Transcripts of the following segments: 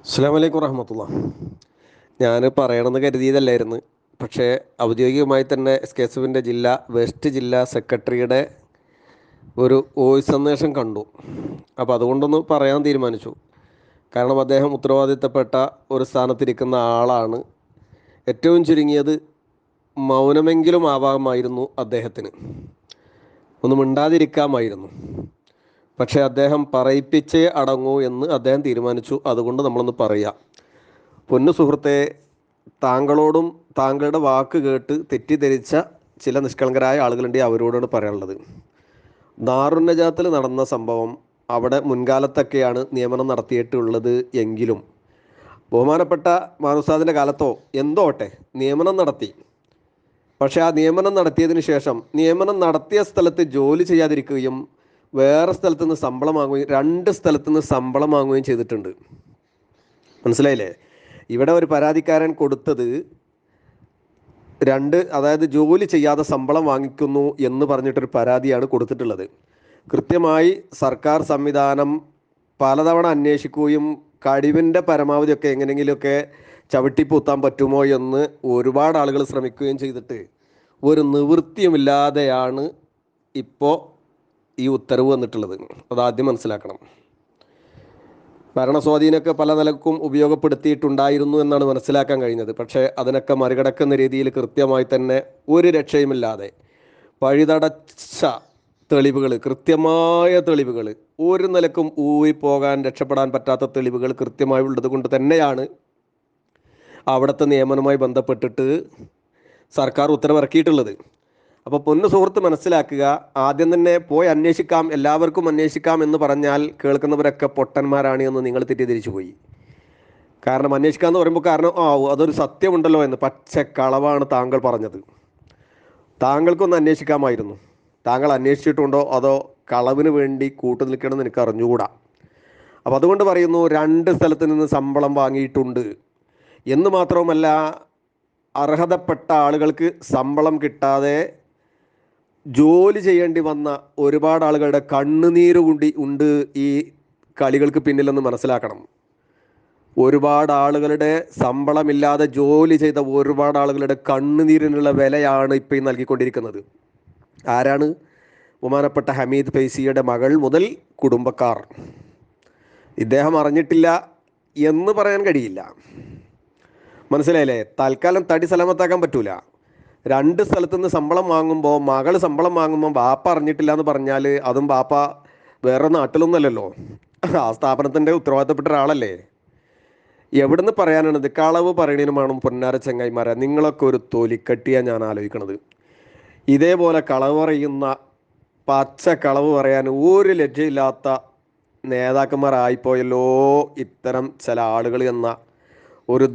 അസ്സലാമു അലൈക്കും വറഹമത്തുള്ള. ഞാൻ പറയണമെന്ന് കരുതിയതല്ലായിരുന്നു. പക്ഷേ ഔദ്യോഗികമായി തന്നെ SKSFൻ്റെ വെസ്റ്റ് ജില്ലാ സെക്രട്ടറിയുടെ ഒരു വോയിസ് സന്ദേശം കണ്ടു. അപ്പോൾ അതുകൊണ്ടൊന്ന് പറയാൻ തീരുമാനിച്ചു. കാരണം അദ്ദേഹം ഉത്തരവാദിത്തപ്പെട്ട ഒരു സ്ഥാനത്തിരിക്കുന്ന ആളാണ്. ഏറ്റവും ചുരുങ്ങിയത് മൗനമെങ്കിലും ആവാമായിരുന്നു അദ്ദേഹത്തിന്. ഒന്ന് മിണ്ടാതിരിക്കാമായിരുന്നു. പക്ഷേ അദ്ദേഹം പറയിപ്പിച്ചേ അടങ്ങൂ എന്ന് അദ്ദേഹം തീരുമാനിച്ചു. അതുകൊണ്ട് നമ്മളൊന്ന് പറയാം. പൊന്നു സുഹൃത്തെ, താങ്കളോടും താങ്കളുടെ വാക്ക് കേട്ട് തെറ്റിദ്ധരിച്ച ചില നിഷ്കളങ്കരായ ആളുകളുണ്ട്. അവരോടാണ് പറയാനുള്ളത്. ദാറുന്നജാത്തിൽ നടന്ന സംഭവം അവിടെ മുൻകാലത്തൊക്കെയാണ് നിയമനം നടത്തിയിട്ടുള്ളത് എങ്കിലും ബഹുമാനപ്പെട്ട മാനുസാദിൻ്റെ കാലത്തോ എന്തോട്ടെ നിയമനം നടത്തി. പക്ഷേ ആ നിയമനം നടത്തിയതിന് ശേഷം നിയമനം നടത്തിയ സ്ഥലത്ത് ജോലി ചെയ്യാതിരിക്കുകയും വേറെ സ്ഥലത്തു നിന്ന് ശമ്പളം വാങ്ങുകയും 2 സ്ഥലത്തു നിന്ന് ശമ്പളം വാങ്ങുകയും ചെയ്തിട്ടുണ്ട്. മനസ്സിലായില്ലേ? ഇവിടെ ഒരു പരാതിക്കാരൻ കൊടുത്തത് 2, അതായത് ജോലി ചെയ്യാതെ ശമ്പളം വാങ്ങിക്കുന്നു എന്ന് പറഞ്ഞിട്ടൊരു പരാതിയാണ് കൊടുത്തിട്ടുള്ളത്. കൃത്യമായി സർക്കാർ സംവിധാനം പലതവണ അന്വേഷിക്കുകയും കഴിവിൻ്റെ പരമാവധിയൊക്കെ എങ്ങനെയെങ്കിലുമൊക്കെ ചവിട്ടിപ്പൂത്താൻ പറ്റുമോ എന്ന് ഒരുപാട് ആളുകൾ ശ്രമിക്കുകയും ചെയ്തിട്ട് ഒരു നിവൃത്തിയുമില്ലാതെയാണ് ഇപ്പോൾ ഈ ഉത്തരവ് വന്നിട്ടുള്ളത്. അതാദ്യം മനസ്സിലാക്കണം. ഭരണസ്വാധീനമൊക്കെ പല നിലക്കും ഉപയോഗപ്പെടുത്തിയിട്ടുണ്ടായിരുന്നു എന്നാണ് മനസ്സിലാക്കാൻ കഴിഞ്ഞത്. പക്ഷേ അതിനൊക്കെ മറികടക്കുന്ന രീതിയിൽ കൃത്യമായി തന്നെ ഒരു രക്ഷയുമില്ലാതെ പഴുതടച്ച തെളിവുകൾ, കൃത്യമായ തെളിവുകൾ, ഒരു നിലക്കും ഊരിപ്പോകാൻ രക്ഷപ്പെടാൻ പറ്റാത്ത തെളിവുകൾ കൃത്യമായി ഉള്ളത് കൊണ്ട് തന്നെയാണ് അവിടുത്തെ നിയമനവുമായി ബന്ധപ്പെട്ടിട്ട് സർക്കാർ ഉത്തരവിറക്കിയിട്ടുള്ളത്. അപ്പോൾ പൊന്നു സുഹൃത്ത് മനസ്സിലാക്കുക, ആദ്യം തന്നെ പോയി അന്വേഷിക്കാം, എല്ലാവർക്കും അന്വേഷിക്കാം എന്ന് പറഞ്ഞാൽ കേൾക്കുന്നവരൊക്കെ പൊട്ടന്മാരാണ് എന്ന് നിങ്ങൾ തെറ്റിദ്ധരിച്ചു പോയി. കാരണം അന്വേഷിക്കാമെന്ന് പറയുമ്പോൾ അതൊരു സത്യമുണ്ടല്ലോ എന്ന്. പച്ചക്കളവാണ് താങ്കൾ പറഞ്ഞത്. താങ്കൾക്കൊന്ന് അന്വേഷിക്കാമായിരുന്നു. താങ്കൾ അന്വേഷിച്ചിട്ടുണ്ടോ അതോ കളവിന് വേണ്ടി കൂട്ടു നിൽക്കണമെന്ന് എനിക്ക് അറിഞ്ഞുകൂടാ. അപ്പോൾ അതുകൊണ്ട് പറയുന്നു, 2 സ്ഥലത്ത് നിന്ന് ശമ്പളം വാങ്ങിയിട്ടുണ്ട് എന്ന് മാത്രവുമല്ല, അർഹതപ്പെട്ട ആളുകൾക്ക് ശമ്പളം കിട്ടാതെ ജോലി ചെയ്യേണ്ടി വന്ന ഒരുപാട് ആളുകളുടെ കണ്ണുനീര് കൂടി ഉണ്ട് ഈ കളികൾക്ക് പിന്നിലെന്ന് മനസ്സിലാക്കണം. ഒരുപാട് ആളുകളുടെ ശമ്പളമില്ലാതെ ജോലി ചെയ്ത ഒരുപാട് ആളുകളുടെ കണ്ണുനീരിനുള്ള വിലയാണ് ഇപ്പോൾ നൽകിക്കൊണ്ടിരിക്കുന്നത്. ആരാണ്? ബഹുമാനപ്പെട്ട ഹമീദ് ഫൈസിയുടെ മകൾ മുതൽ കുടുംബക്കാർ. ഇദ്ദേഹം അറിഞ്ഞിട്ടില്ല എന്ന് പറയാൻ കഴിയില്ല. മനസ്സിലായില്ലേ? തൽക്കാലം തടി സലാമത്താക്കാൻ പറ്റൂല. 2 സ്ഥലത്തു നിന്ന് ശമ്പളം വാങ്ങുമ്പോൾ, മകൾ ശമ്പളം വാങ്ങുമ്പോൾ ബാപ്പ അറിഞ്ഞിട്ടില്ല എന്ന് പറഞ്ഞാൽ അതും ബാപ്പ വേറെ നാട്ടിലൊന്നുമല്ലല്ലോ, ആ സ്ഥാപനത്തിൻ്റെ ഉത്തരവാദിത്തപ്പെട്ട ഒരാളല്ലേ. എവിടുന്ന് പറയാനാണിത്? കളവ് പറയണതിനുമാണ് പൊന്നാര ചങ്ങായിമാരെ നിങ്ങളൊക്കെ ഒരു തൊലിക്കട്ടിയാണ് ഞാൻ ആലോചിക്കണത്. ഇതേപോലെ കളവ് പറയുന്ന, പച്ച കളവ് പറയാൻ ഒരു ലജ്ജയില്ലാത്ത നേതാക്കന്മാരായിപ്പോയല്ലോ ഇത്തരം ചില ആളുകൾ എന്ന ഒരു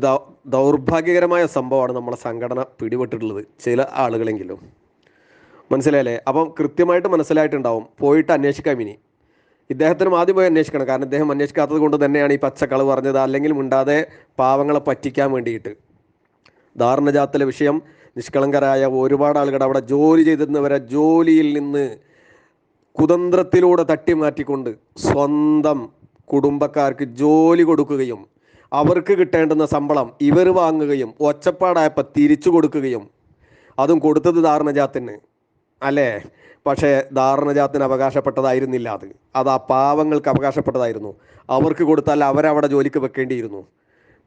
ദൗർഭാഗ്യകരമായ സംഭവമാണ് നമ്മളെ സംഘടന പിടിപെട്ടിട്ടുള്ളത്, ചില ആളുകളെങ്കിലും. മനസ്സിലായല്ലേ? അപ്പം കൃത്യമായിട്ട് മനസ്സിലായിട്ടുണ്ടാവും. പോയിട്ട് അന്വേഷിക്കാം. ഇനി ഇദ്ദേഹത്തിനും ആദ്യം പോയി അന്വേഷിക്കണം. കാരണം ഇദ്ദേഹം അന്വേഷിക്കാത്തത് കൊണ്ട് തന്നെയാണ് ഈ പച്ചക്കളവ് പറഞ്ഞത്. അല്ലെങ്കിൽ മിണ്ടാതെ പാവങ്ങളെ പറ്റിക്കാൻ വേണ്ടിയിട്ട്. ദാറുന്നജാത്തിലെ വിഷയം, നിഷ്കളങ്കരായ ഒരുപാട് ആളുകൾ അവിടെ ജോലി ചെയ്തിരുന്നവരെ ജോലിയിൽ നിന്ന് കുതന്ത്രത്തിലൂടെ തട്ടിമാറ്റിക്കൊണ്ട് സ്വന്തം കുടുംബക്കാർക്ക് ജോലി കൊടുക്കുകയും അവർക്ക് കിട്ടേണ്ടുന്ന ശമ്പളം ഇവർ വാങ്ങുകയും ഒച്ചപ്പാടായപ്പോൾ തിരിച്ചു കൊടുക്കുകയും, അതും കൊടുത്തത് ദാറുന്നജാത്തിന് അല്ലേ. പക്ഷേ ദാറുന്നജാത്തിന് അവകാശപ്പെട്ടതായിരുന്നില്ല. അത് ആ പാവങ്ങൾക്ക് അവകാശപ്പെട്ടതായിരുന്നു. അവർക്ക് കൊടുത്താൽ അവരവിടെ ജോലിക്ക് വെക്കേണ്ടിയിരുന്നു.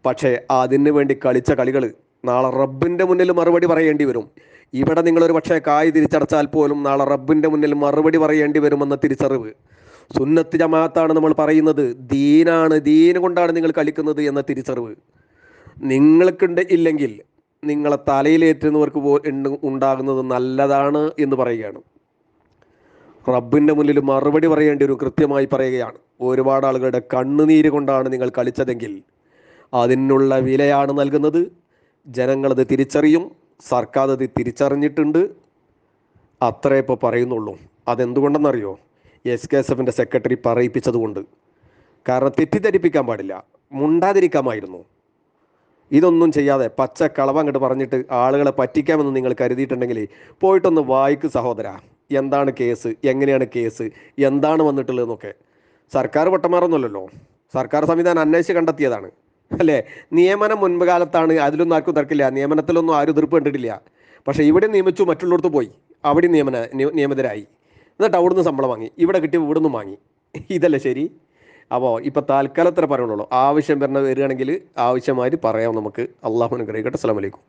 പക്ഷേ അതിന് വേണ്ടി കളിച്ച കളികൾ നാളെ റബ്ബിൻ്റെ മുന്നിൽ മറുപടി പറയേണ്ടി വരും. ഇവിടെ നിങ്ങളൊരു പക്ഷേ കായ് തിരിച്ചടച്ചാൽ പോലും നാളെ റബ്ബിൻ്റെ മുന്നിൽ മറുപടി പറയേണ്ടി വരുമെന്ന തിരിച്ചറിവ്. സുന്നത്ത് ജമാഅത്താണ് നമ്മൾ പറയുന്നത്, ദീനാണ്, ദീൻ കൊണ്ടാണ് നിങ്ങൾ കളിക്കുന്നത് എന്ന തിരിച്ചറിവ് നിങ്ങൾക്കുണ്ട്. ഇല്ലെങ്കിൽ നിങ്ങളെ തലയിലേറ്റുന്നവർക്ക് ഉണ്ടാകുന്നത് നല്ലതാണ് എന്ന് പറയുകയാണ്. റബ്ബിൻ്റെ മുന്നിൽ മറുപടി പറയേണ്ടി വരും. കൃത്യമായി പറയുകയാണ്, ഒരുപാട് ആളുകളുടെ കണ്ണുനീര് കൊണ്ടാണ് നിങ്ങൾ കളിച്ചതെങ്കിൽ അതിനുള്ള വിലയാണ് നൽകുന്നത്. ജനങ്ങളത് തിരിച്ചറിയും. സർക്കാർ അത് തിരിച്ചറിഞ്ഞിട്ടുണ്ട്. അത്രേ ഇപ്പോൾ പറയുന്നുള്ളൂ. അതെന്തുകൊണ്ടെന്നറിയോ? SKSFൻ്റെ സെക്രട്ടറി പറയിപ്പിച്ചതുകൊണ്ട്. കാരണം തെറ്റിദ്ധരിപ്പിക്കാൻ പാടില്ല, മുണ്ടാതിരിക്കാമായിരുന്നു. ഇതൊന്നും ചെയ്യാതെ പച്ചക്കളവ് അങ്ങോട്ട് പറഞ്ഞിട്ട് ആളുകളെ പറ്റിക്കാമെന്ന് നിങ്ങൾ കരുതിയിട്ടുണ്ടെങ്കിൽ പോയിട്ടൊന്ന് വായിക്ക് സഹോദര. എന്താണ് കേസ്, എങ്ങനെയാണ് കേസ്, എന്താണ് വന്നിട്ടുള്ളതെന്നൊക്കെ. സർക്കാർ പൊട്ടന്മാരൊന്നുമല്ലല്ലോ, സർക്കാർ സംവിധാനം അന്വേഷിച്ച് കണ്ടെത്തിയതാണ്. അല്ലേ? നിയമനം മുൻപ് കാലത്താണ്, അതിലൊന്നും ആർക്കും തർക്കമില്ല, നിയമനത്തിലൊന്നും ആരും എതിർപ്പ് കണ്ടിട്ടില്ല. പക്ഷേ ഇവിടെ നിയമിച്ചു, മറ്റുള്ളിടത്ത് പോയി അവിടെ നിയമിതരായി, എന്നിട്ട് അവിടുന്ന് ശമ്പളം വാങ്ങി, ഇവിടെ കിട്ടി ഇവിടുന്ന് വാങ്ങി. ഇതല്ലേ ശരി? അപ്പോൾ ഇപ്പോൾ താൽക്കാലത്തിന് പറയുള്ളൂ, ആവശ്യം വരികയാണെങ്കിൽ ആവശ്യമായിട്ട് പറയാം നമുക്ക്. അള്ളാഹു അനുഗ്രഹിക്കട്ടെ. അസ്സലാമു അലൈക്കും.